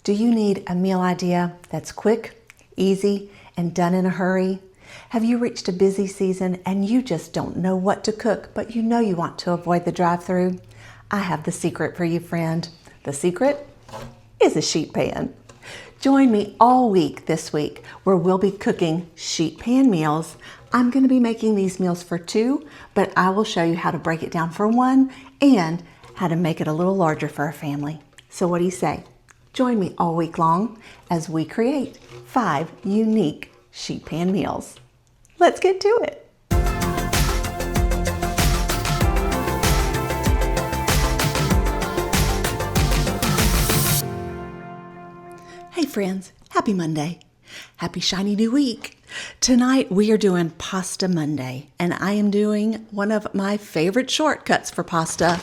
Do you need a meal idea that's quick, easy, and done in a hurry? Have you reached a busy season and you just don't know what to cook, but you know you want to avoid the drive-thru? I have the secret for you, friend. The secret is a sheet pan. Join me all week this week where we'll be cooking sheet pan meals. I'm going to be making these meals for two, but I will show you how to break it down for one and how to make it a little larger for a family. So what do you say? Join me all week long as we create 5 unique sheet pan meals. Let's get to it. Hey friends, happy Monday. Happy shiny new week. Tonight we are doing Pasta Monday, and I am doing one of my favorite shortcuts for pasta,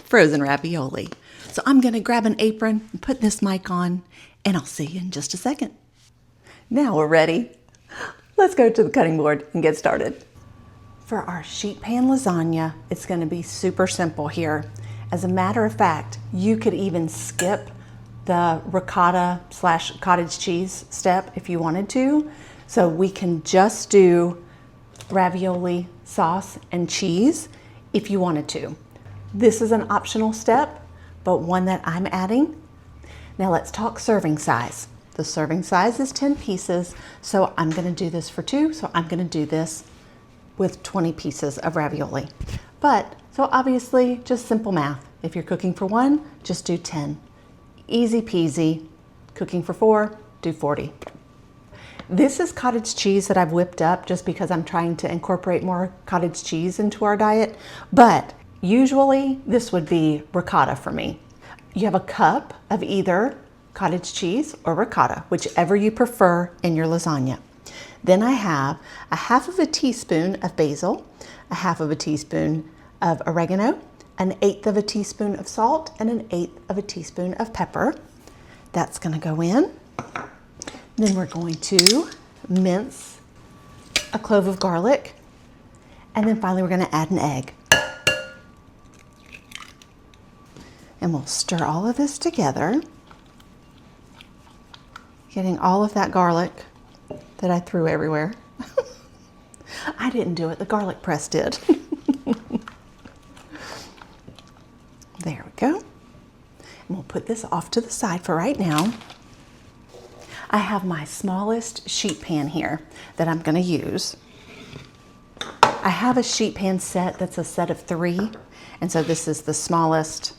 frozen ravioli. So I'm going to grab an apron and put this mic on, and I'll see you in just a second. Now we're ready. Let's go to the cutting board and get started. For our sheet pan lasagna, it's going to be super simple here. As a matter of fact, you could even skip the ricotta / cottage cheese step if you wanted to. So we can just do ravioli sauce and cheese if you wanted to. This is an optional step, but one that I'm adding. Now let's talk serving size. The serving size is 10 pieces, so I'm gonna do this for 2, so I'm gonna do this with 20 pieces of ravioli. So obviously, just simple math. If you're cooking for 1, just do 10. Easy peasy. Cooking for 4, do 40. This is cottage cheese that I've whipped up just because I'm trying to incorporate more cottage cheese into our diet, but usually this would be ricotta for me. You have a cup of either cottage cheese or ricotta, whichever you prefer in your lasagna. Then I have a half of a teaspoon of basil, a half of a teaspoon of oregano, an 1/8 of a teaspoon of salt, and an 1/8 of a teaspoon of pepper. That's gonna go in. Then we're going to mince a clove of garlic. And then finally we're gonna add an egg. And we'll stir all of this together, getting all of that garlic that I threw everywhere. I didn't do it, the garlic press did. There we go. And we'll put this off to the side for right now. I have my smallest sheet pan here that I'm gonna use. I have a sheet pan set that's a set of 3, and so this is the smallest.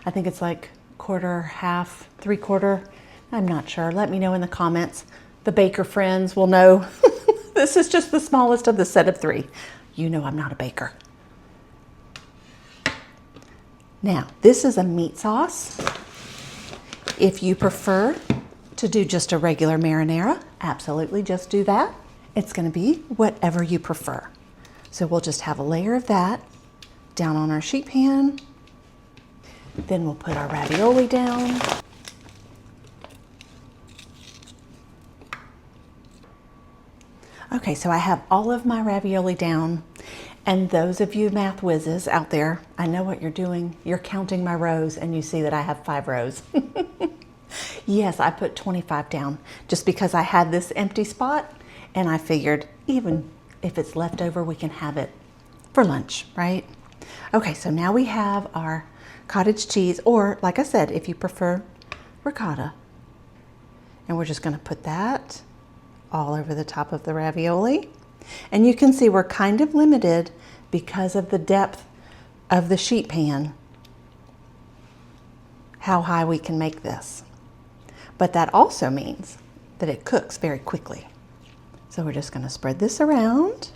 I think it's like 1/4, 1/2, 3/4. I'm not sure. Let me know in the comments. The baker friends will know. This is just the smallest of the set of 3. You know I'm not a baker. Now, this is a meat sauce. If you prefer to do just a regular marinara, absolutely just do that. It's going to be whatever you prefer. So we'll just have a layer of that down on our sheet pan. Then we'll put our ravioli down. Okay, so I have all of my ravioli down. And those of you math whizzes out there, I know what you're doing. You're counting my rows and you see that I have 5 rows. Yes, I put 25 down just because I had this empty spot and I figured even if it's left over, we can have it for lunch, right? Okay, so now we have our cottage cheese, or like I said, if you prefer ricotta. And we're just gonna put that all over the top of the ravioli. And you can see we're kind of limited because of the depth of the sheet pan, how high we can make this. But that also means that it cooks very quickly. So we're just gonna spread this around.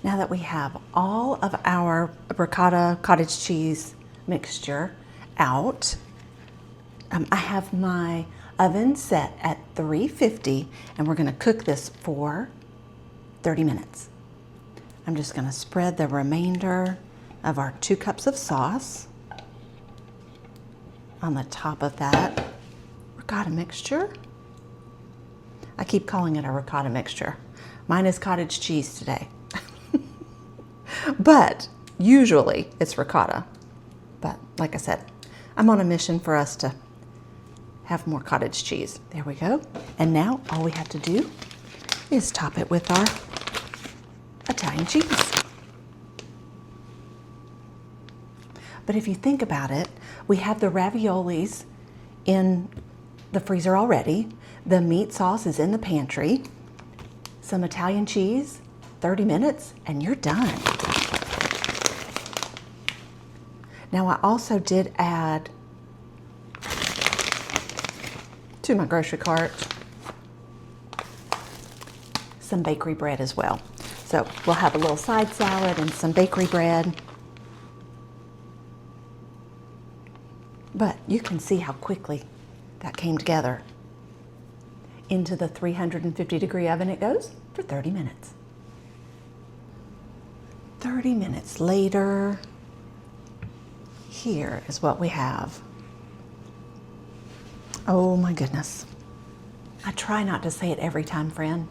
Now that we have all of our ricotta cottage cheese mixture out, I have my oven set at 350 and we're gonna cook this for 30 minutes. I'm just gonna spread the remainder of our 2 cups of sauce on the top of that ricotta mixture. I keep calling it a ricotta mixture. Mine is cottage cheese today. But usually it's ricotta. But like I said, I'm on a mission for us to have more cottage cheese. There we go. And now all we have to do is top it with our Italian cheese. But if you think about it, we have the raviolis in the freezer already. The meat sauce is in the pantry. Some Italian cheese, 30 minutes, and you're done. Now I also did add to my grocery cart some bakery bread as well. So we'll have a little side salad and some bakery bread. But you can see how quickly that came together. Into the 350-degree oven it goes for 30 minutes. 30 minutes later, here is what we have. Oh my goodness. I try not to say it every time, friend,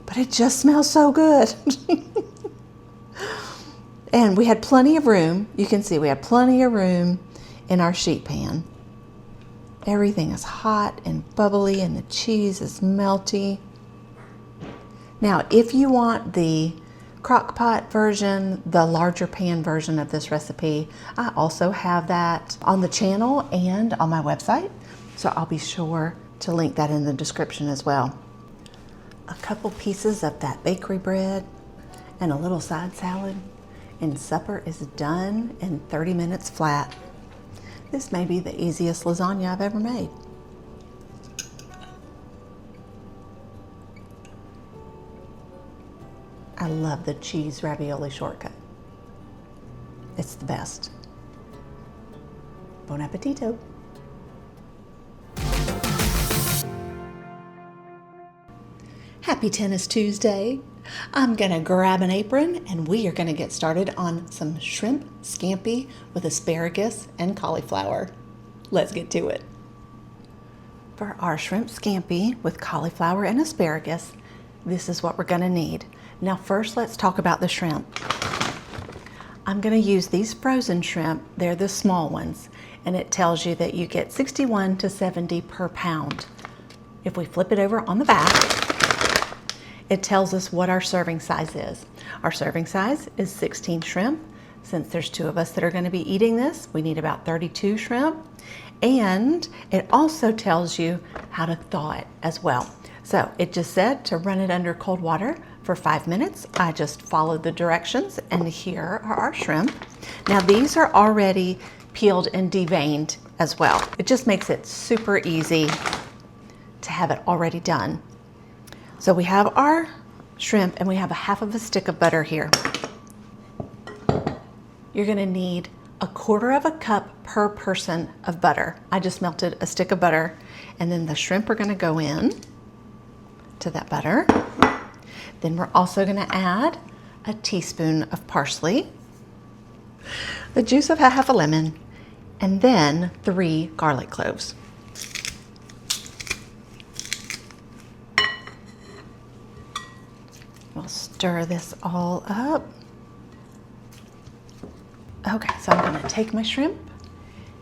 but it just smells so good. And we had plenty of room. You can see we had plenty of room in our sheet pan. Everything is hot and bubbly and the cheese is melty. Now, if you want the crock pot version, the larger pan version of this recipe, I also have that on the channel and on my website. So I'll be sure to link that in the description as well. A couple pieces of that bakery bread and a little side salad, and supper is done in 30 minutes flat. This may be the easiest lasagna I've ever made. I love the cheese ravioli shortcut. It's the best. Buon appetito. Happy Tennis Tuesday. I'm gonna grab an apron and we are gonna get started on some shrimp scampi with asparagus and cauliflower. Let's get to it. For our shrimp scampi with cauliflower and asparagus, this is what we're gonna need. Now first, let's talk about the shrimp. I'm gonna use these frozen shrimp. They're the small ones, and it tells you that you get 61 to 70 per pound. If we flip it over on the back, it tells us what our serving size is. Our serving size is 16 shrimp. Since there's 2 of us that are gonna be eating this, we need about 32 shrimp. And it also tells you how to thaw it as well. So it just said to run it under cold water for 5 minutes. I just followed the directions, and here are our shrimp. Now these are already peeled and deveined as well. It just makes it super easy to have it already done. So we have our shrimp and we have a half of a stick of butter here. You're gonna need 1/4 cup per person of butter. I just melted a stick of butter, and then the shrimp are gonna go in to that butter. Then we're also gonna add a teaspoon of parsley, the juice of half a lemon, and then 3 garlic cloves. We'll stir this all up. Okay, so I'm gonna take my shrimp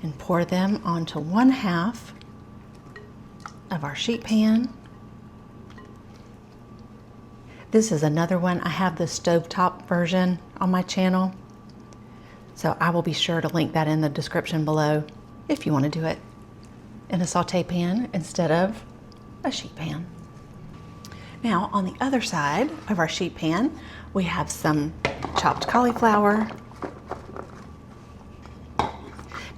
and pour them onto 1/2 of our sheet pan. This is another one. I have the stovetop version on my channel, so I will be sure to link that in the description below if you want to do it in a saute pan instead of a sheet pan. Now on the other side of our sheet pan, we have some chopped cauliflower.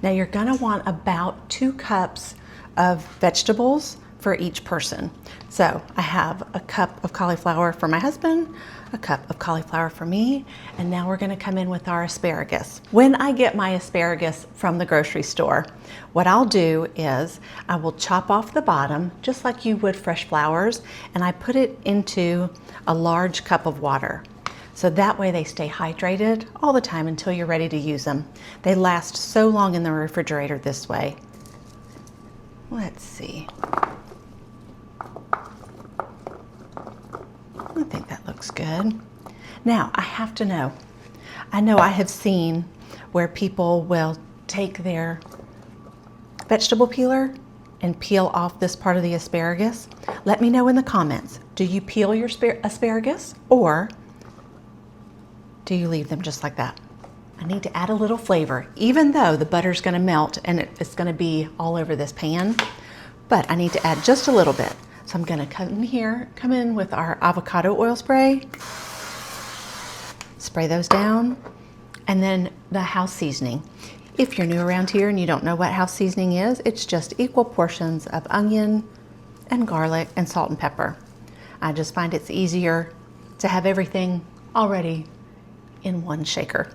Now you're gonna want about 2 cups of vegetables for each person. So I have a cup of cauliflower for my husband, a cup of cauliflower for me, and now we're gonna come in with our asparagus. When I get my asparagus from the grocery store, what I'll do is I will chop off the bottom just like you would fresh flowers, and I put it into a large cup of water. So that way they stay hydrated all the time until you're ready to use them. They last so long in the refrigerator this way. Let's see. I think that looks good. Now, I have to know. I know I have seen where people will take their vegetable peeler and peel off this part of the asparagus? Let me know in the comments. Do you peel your asparagus or do you leave them just like that? I need to add a little flavor, even though the butter's gonna melt and it's gonna be all over this pan, but I need to add just a little bit. So I'm gonna come in with our avocado oil spray, spray those down, and then the house seasoning. If you're new around here and you don't know what house seasoning is, it's just equal portions of onion and garlic and salt and pepper. I just find it's easier to have everything already in one shaker.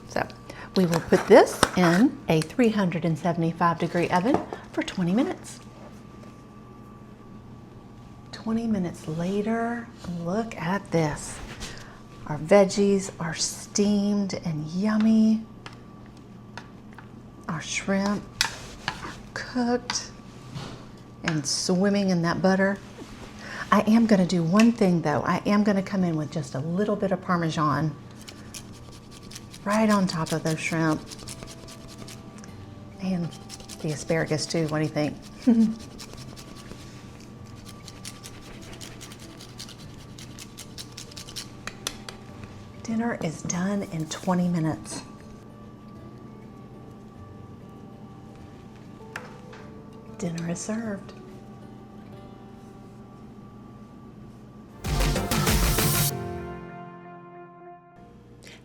So we will put this in a 375-degree oven for 20 minutes. 20 minutes later, look at this. Our veggies are steamed and yummy. Our shrimp are cooked and swimming in that butter. I am going to do one thing though. I am going to come in with just a little bit of Parmesan right on top of those shrimp and the asparagus too. What do you think? Dinner is done in 20 minutes. Dinner is served.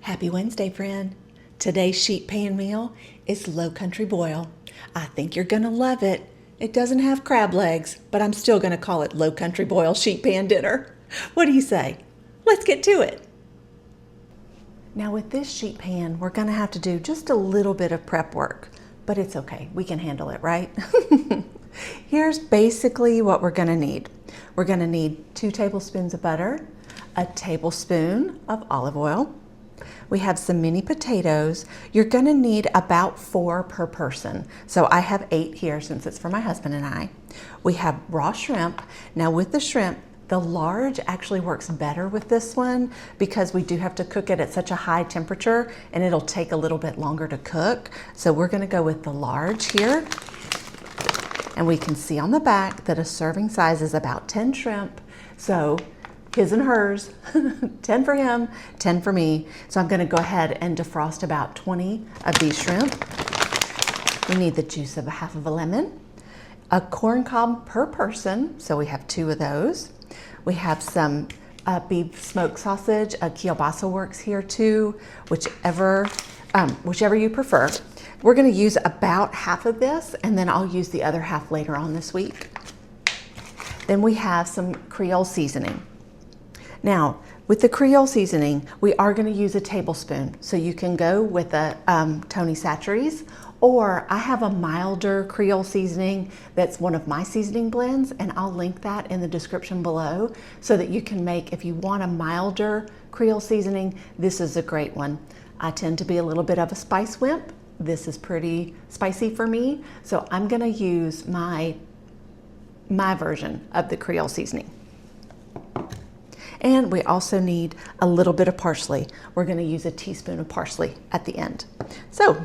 Happy Wednesday, friend. Today's sheet pan meal is low country boil. I think you're gonna love it. It doesn't have crab legs, but I'm still gonna call it low country boil sheet pan dinner. What do you say? Let's get to it. Now with this sheet pan, we're gonna have to do just a little bit of prep work, but it's okay, we can handle it, right? Here's basically what we're gonna need. We're gonna need 2 tablespoons of butter, a tablespoon of olive oil. We have some mini potatoes. You're gonna need about 4 per person. So I have 8 here since it's for my husband and I. We have raw shrimp. Now with the shrimp, the large actually works better with this one because we do have to cook it at such a high temperature and it'll take a little bit longer to cook. So we're gonna go with the large here. And we can see on the back that a serving size is about 10 shrimp. So his and hers, 10 for him, 10 for me. So I'm gonna go ahead and defrost about 20 of these shrimp. We need the juice of half of a lemon, a corn cob per person, so we have 2 of those. We have some beef smoked sausage, a kielbasa works here too, whichever you prefer. We're gonna use about half of this and then I'll use the other half later on this week. Then we have some Creole seasoning. Now, with the Creole seasoning, we are gonna use a tablespoon. So you can go with a Tony Chachere's, or I have a milder Creole seasoning that's one of my seasoning blends, and I'll link that in the description below so that you can make, if you want a milder Creole seasoning, this is a great one. I tend to be a little bit of a spice wimp. This is pretty spicy for me, so I'm gonna use my version of the Creole seasoning. And we also need a little bit of parsley. We're gonna use a teaspoon of parsley at the end. So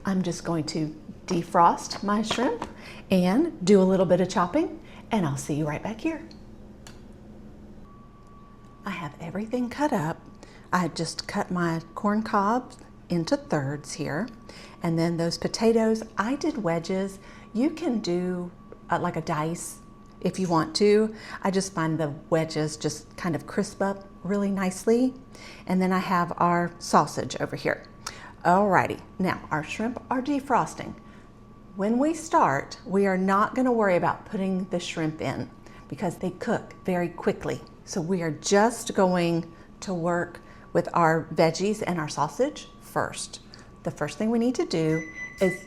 I'm just going to defrost my shrimp and do a little bit of chopping, and I'll see you right back here. I have everything cut up. I just cut my corn cobs into thirds here. And then those potatoes, I did wedges. You can do like a dice if you want to. I just find the wedges just kind of crisp up really nicely. And then I have our sausage over here. Alrighty, now our shrimp are defrosting. When we start, we are not gonna worry about putting the shrimp in because they cook very quickly. So we are just going to work with our veggies and our sausage first. The first thing we need to do is,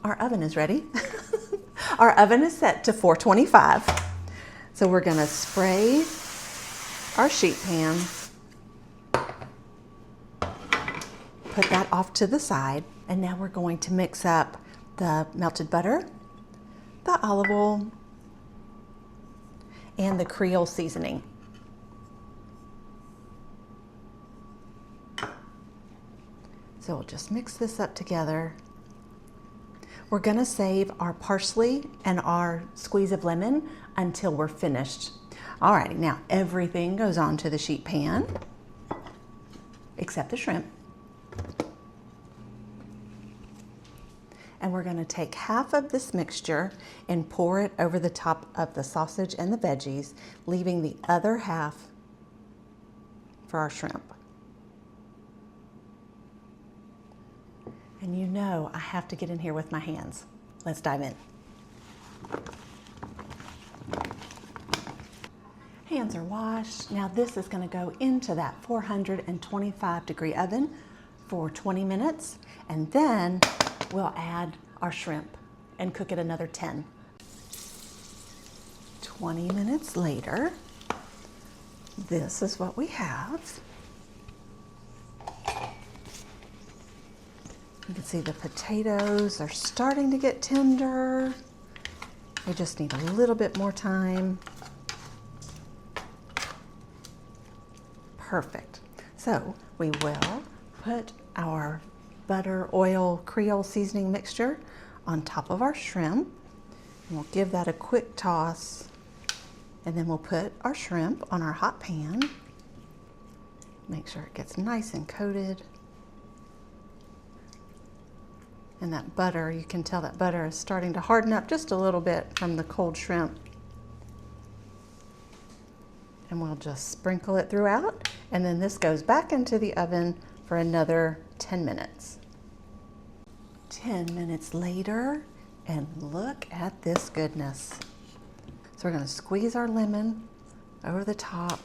our oven is ready. Our oven is set to 425. So we're gonna spray our sheet pan, put that off to the side, and now we're going to mix up the melted butter, the olive oil, and the Creole seasoning. So we'll just mix this up together. We're gonna save our parsley and our squeeze of lemon until we're finished. Alrighty, now everything goes onto the sheet pan, except the shrimp. And we're gonna take half of this mixture and pour it over the top of the sausage and the veggies, leaving the other half for our shrimp. And you know I have to get in here with my hands. Let's dive in. Hands are washed. Now this is gonna go into that 425-degree oven for 20 minutes, and then we'll add our shrimp and cook it another 10. 20 minutes later, this is what we have. You can see the potatoes are starting to get tender. They just need a little bit more time. Perfect. So we will put our butter, oil, Creole seasoning mixture on top of our shrimp. And we'll give that a quick toss. And then we'll put our shrimp on our hot pan. Make sure it gets nice and coated. And that butter, you can tell that butter is starting to harden up just a little bit from the cold shrimp. And we'll just sprinkle it throughout. And then this goes back into the oven for another 10 minutes. 10 minutes later, and look at this goodness. So we're gonna squeeze our lemon over the top.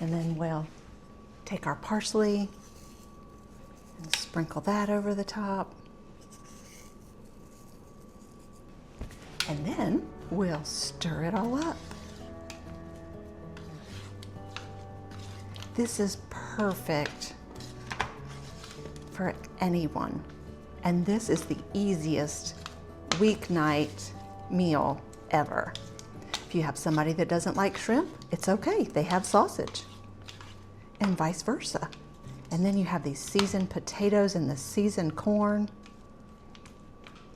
And then we'll take our parsley and sprinkle that over the top. And then we'll stir it all up. This is perfect for anyone. And this is the easiest weeknight meal ever. If you have somebody that doesn't like shrimp, it's okay, they have sausage. And vice versa. And then you have these seasoned potatoes and the seasoned corn.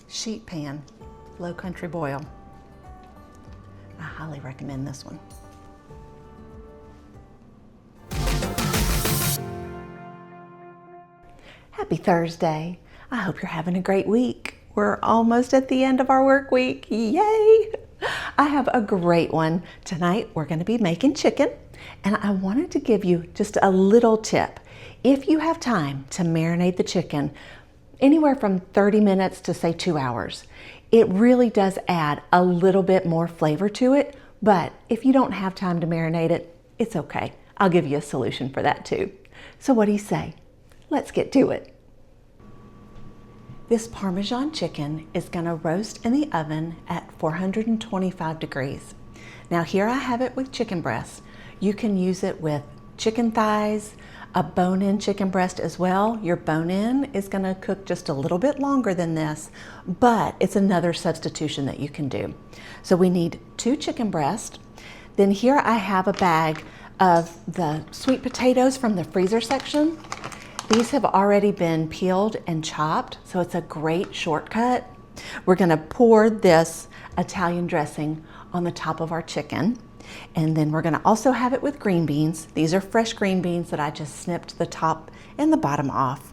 Sheet pan, low country boil. I highly recommend this one. Happy Thursday. I hope you're having a great week. We're almost at the end of our work week. Yay! I have a great one. Tonight we're going to be making chicken, and I wanted to give you just a little tip. If you have time to marinate the chicken, anywhere from 30 minutes to say 2 hours, it really does add a little bit more flavor to it, but if you don't have time to marinate it, it's okay. I'll give you a solution for that too. So what do you say? Let's get to it. This Parmesan chicken is gonna roast in the oven at 425 degrees. Now here I have it with chicken breast. You can use it with chicken thighs, a bone-in chicken breast as well. Your bone-in is gonna cook just a little bit longer than this, but it's another substitution that you can do. So we need 2 chicken breasts. Then here I have a bag of the sweet potatoes from the freezer section. These have already been peeled and chopped, so it's a great shortcut. We're gonna pour this Italian dressing on the top of our chicken. And then we're gonna also have it with green beans. These are fresh green beans that I just snipped the top and the bottom off.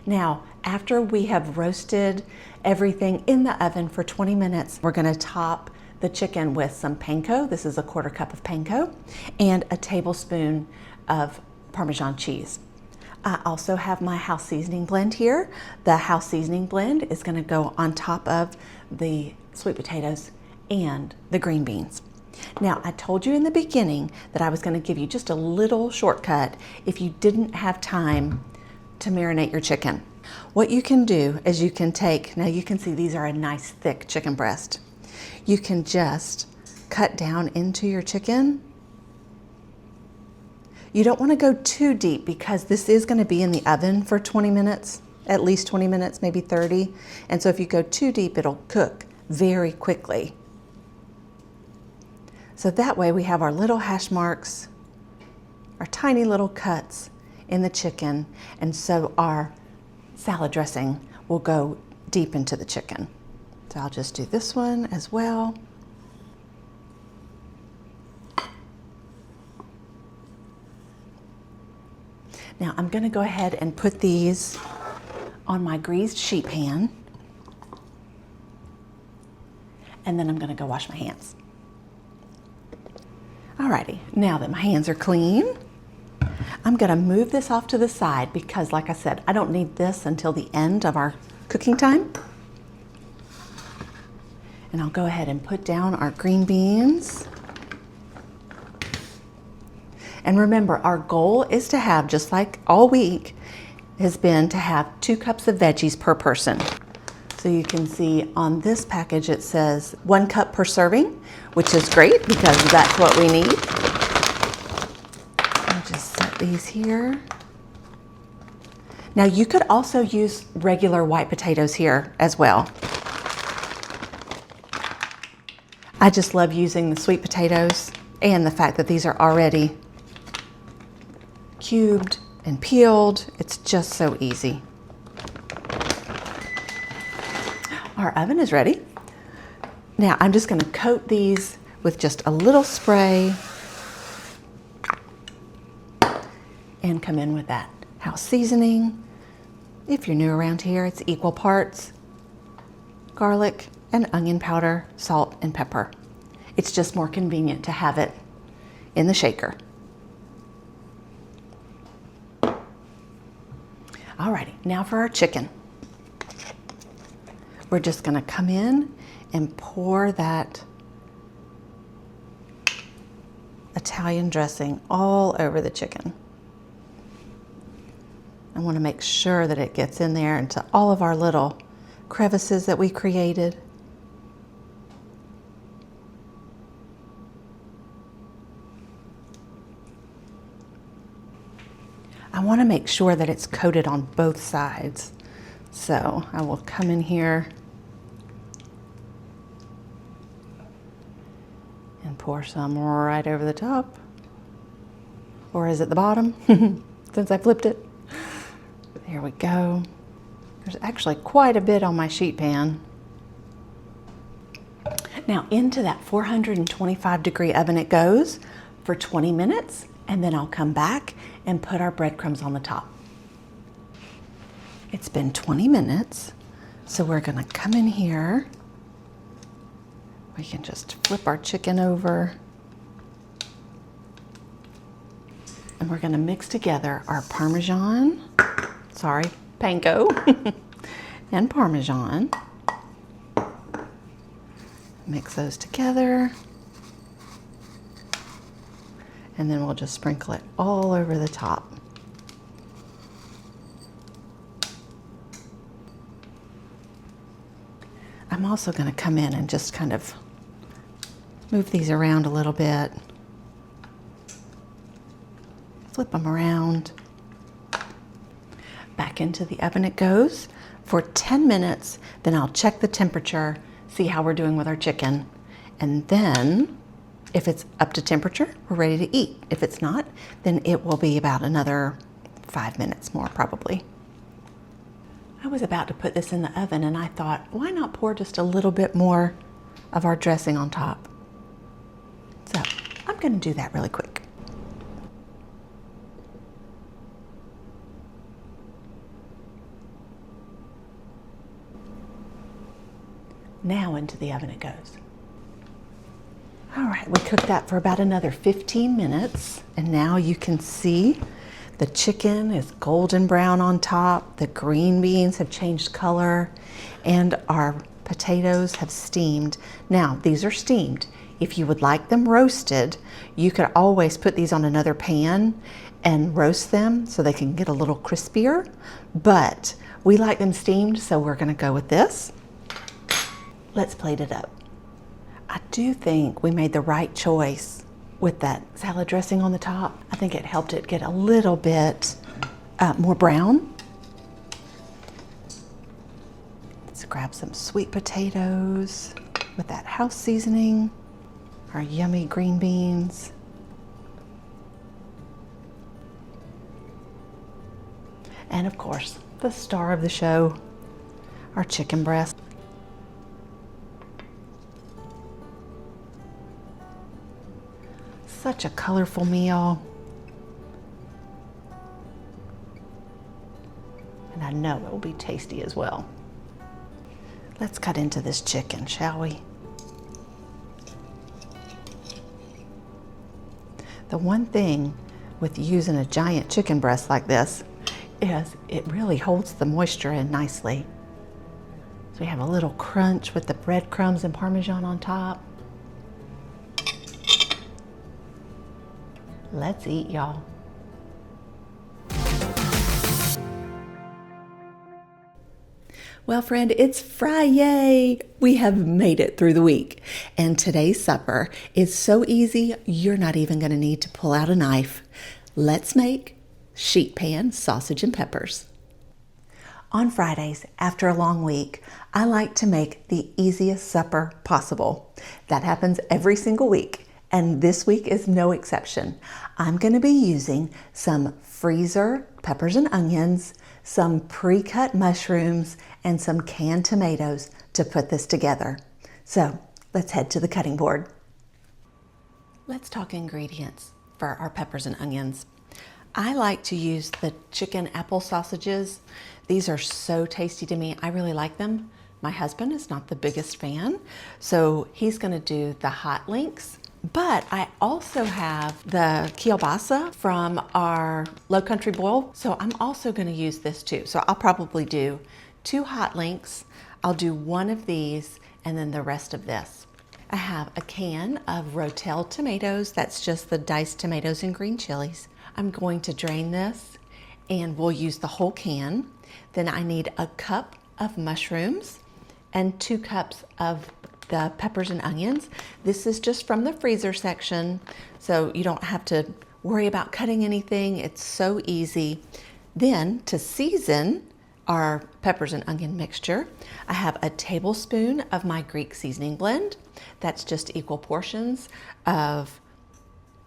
Now, after we have roasted everything in the oven for 20 minutes, we're gonna top the chicken with some panko. This is a 1/4 cup of panko and a tablespoon of Parmesan cheese. I also have my house seasoning blend here. The house seasoning blend is gonna go on top of the sweet potatoes and the green beans. Now, I told you in the beginning that I was gonna give you just a little shortcut if you didn't have time to marinate your chicken. What you can do is you can take, now you can see these are a nice thick chicken breast. You can just cut down into your chicken. You don't want to go too deep because this is going to be in the oven for 20 minutes, at least 20 minutes, maybe 30. And so if you go too deep, it'll cook very quickly. So that way we have our little hash marks, our tiny little cuts in the chicken, and so our salad dressing will go deep into the chicken. So I'll just do this one as well. Now I'm going to go ahead and put these on my greased sheet pan, and then I'm going to go wash my hands. Alrighty, now that my hands are clean, I'm going to move this off to the side because, like I said, I don't need this until the end of our cooking time. And I'll go ahead and put down our green beans. And remember, our goal is to have, just like all week, has been to have 2 cups of veggies per person. So you can see on this package it says 1 cup per serving, which is great because that's what we need. I'll just set these here. Now you could also use regular white potatoes here as well. I just love using the sweet potatoes and the fact that these are already cubed and peeled. It's just so easy. Our oven is ready. Now I'm just going to coat these with just a little spray and come in with that house seasoning. If you're new around here, it's equal parts garlic and onion powder, salt and pepper. It's just more convenient to have it in the shaker. Alrighty, now for our chicken. We're just going to come in and pour that Italian dressing all over the chicken. I want to make sure that it gets in there into all of our little crevices that we created. I want to make sure that it's coated on both sides. So I will come in here and pour some right over the top. Or is it the bottom? Since I flipped it. There we go. There's actually quite a bit on my sheet pan. Now into that 425-degree oven it goes for 20 minutes, and then I'll come back and put our breadcrumbs on the top. It's been 20 minutes, so we're gonna come in here. We can just flip our chicken over. And we're gonna mix together our Parmesan, panko, and Parmesan. Mix those together. And then we'll just sprinkle it all over the top. I'm also going to come in and just kind of move these around a little bit. Flip them around. Back into the oven it goes for 10 minutes. Then I'll check the temperature, see how we're doing with our chicken. And then if it's up to temperature, we're ready to eat. If it's not, then it will be about another 5 minutes more probably. I was about to put this in the oven and I thought, why not pour just a little bit more of our dressing on top? So I'm going to do that really quick. Now into the oven it goes. All right, we cooked that for about another 15 minutes, and now you can see the chicken is golden brown on top, the green beans have changed color, and our potatoes have steamed. Now, these are steamed. If you would like them roasted, you could always put these on another pan and roast them so they can get a little crispier, but we like them steamed, so we're gonna go with this. Let's plate it up. I do think we made the right choice with that salad dressing on the top. I think it helped it get a little bit more brown. Let's grab some sweet potatoes with that house seasoning, our yummy green beans. And of course, the star of the show, our chicken breast. Such a colorful meal. And I know it will be tasty as well. Let's cut into this chicken, shall we? The one thing with using a giant chicken breast like this is it really holds the moisture in nicely. So we have a little crunch with the breadcrumbs and Parmesan on top. Let's eat, y'all. Well, friend, it's Friday. We have made it through the week. And today's supper is so easy, you're not even going to need to pull out a knife. Let's make sheet pan sausage and peppers. On Fridays, after a long week, I like to make the easiest supper possible. That happens every single week, and this week is no exception. I'm going to be using some freezer peppers and onions, some pre-cut mushrooms, and some canned tomatoes to put this together. So let's head to the cutting board. Let's talk ingredients for our peppers and onions. I like to use the chicken apple sausages. These are so tasty to me. I really like them. My husband is not the biggest fan, so he's going to do the hot links. But I also have the kielbasa from our Low Country Boil, so I'm also going to use this too. So I'll probably do 2 hot links. I'll do 1 of these and then the rest of this. I have a can of Rotel tomatoes. That's just the diced tomatoes and green chilies. I'm going to drain this and we'll use the whole can. Then I need a cup of mushrooms and 2 cups of the peppers and onions. This is just from the freezer section, so you don't have to worry about cutting anything. It's so easy. Then to season our peppers and onion mixture, I have a tablespoon of my Greek seasoning blend. That's just equal portions of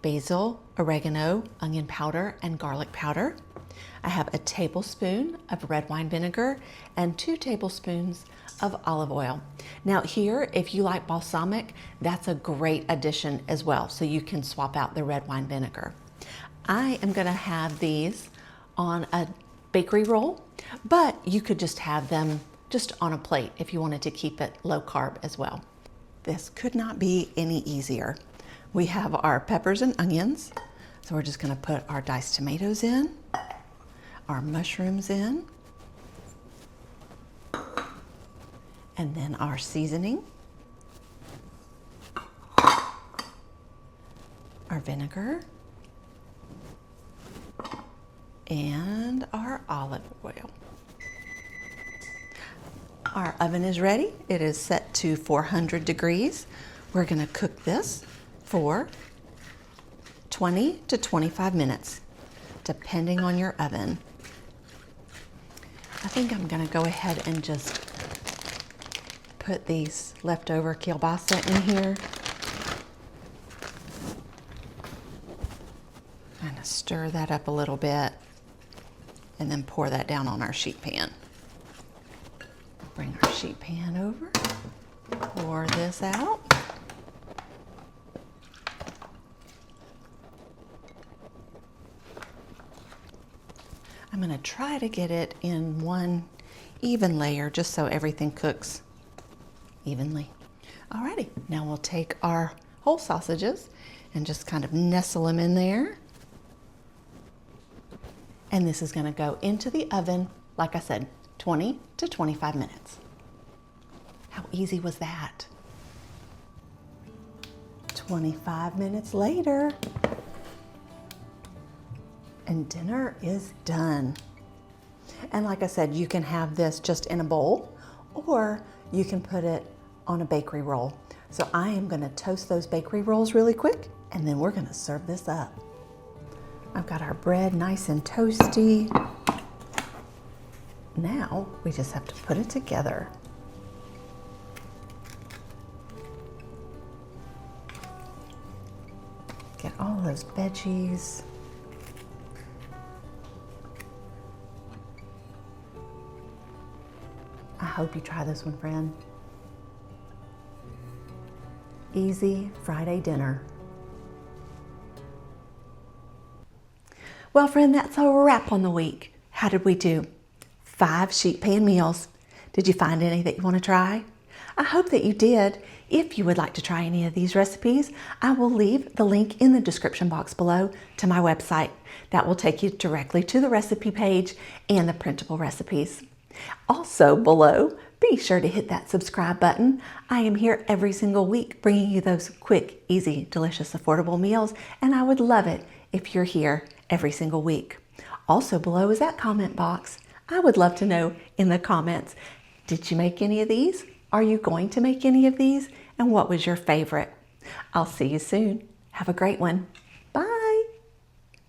basil, oregano, onion powder, and garlic powder. I have a tablespoon of red wine vinegar and 2 tablespoons of olive oil. Now here, if you like balsamic, that's a great addition as well, so you can swap out the red wine vinegar. I am gonna have these on a bakery roll, but you could just have them just on a plate if you wanted to keep it low carb as well. This could not be any easier. We have our peppers and onions, so we're just gonna put our diced tomatoes in, our mushrooms in, and then our seasoning, our vinegar, and our olive oil. Our oven is ready. It is set to 400 degrees. We're going to cook this for 20 to 25 minutes, depending on your oven. I think I'm going to go ahead and just put these leftover kielbasa in here. Kind of stir that up a little bit and then pour that down on our sheet pan. Bring our sheet pan over, pour this out. I'm going to try to get it in one even layer just so everything cooks evenly. Alrighty, now we'll take our whole sausages and just kind of nestle them in there. And this is going to go into the oven, like I said, 20 to 25 minutes. How easy was that? 25 minutes later, and dinner is done. And like I said, you can have this just in a bowl, or you can put it on a bakery roll. So I am going to toast those bakery rolls really quick, and then we're going to serve this up. I've got our bread nice and toasty. Now we just have to put it together. Get all those veggies. I hope you try this one, friend. Easy Friday dinner. Well, friend, that's a wrap on the week. How did we do? 5 sheet pan meals. Did you find any that you want to try? I hope that you did. If you would like to try any of these recipes, I will leave the link in the description box below to my website. That will take you directly to the recipe page and the printable recipes. Also below, be sure to hit that subscribe button. I am here every single week bringing you those quick, easy, delicious, affordable meals, and I would love it if you're here every single week. Also below is that comment box. I would love to know in the comments, did you make any of these? Are you going to make any of these? And what was your favorite? I'll see you soon. Have a great one.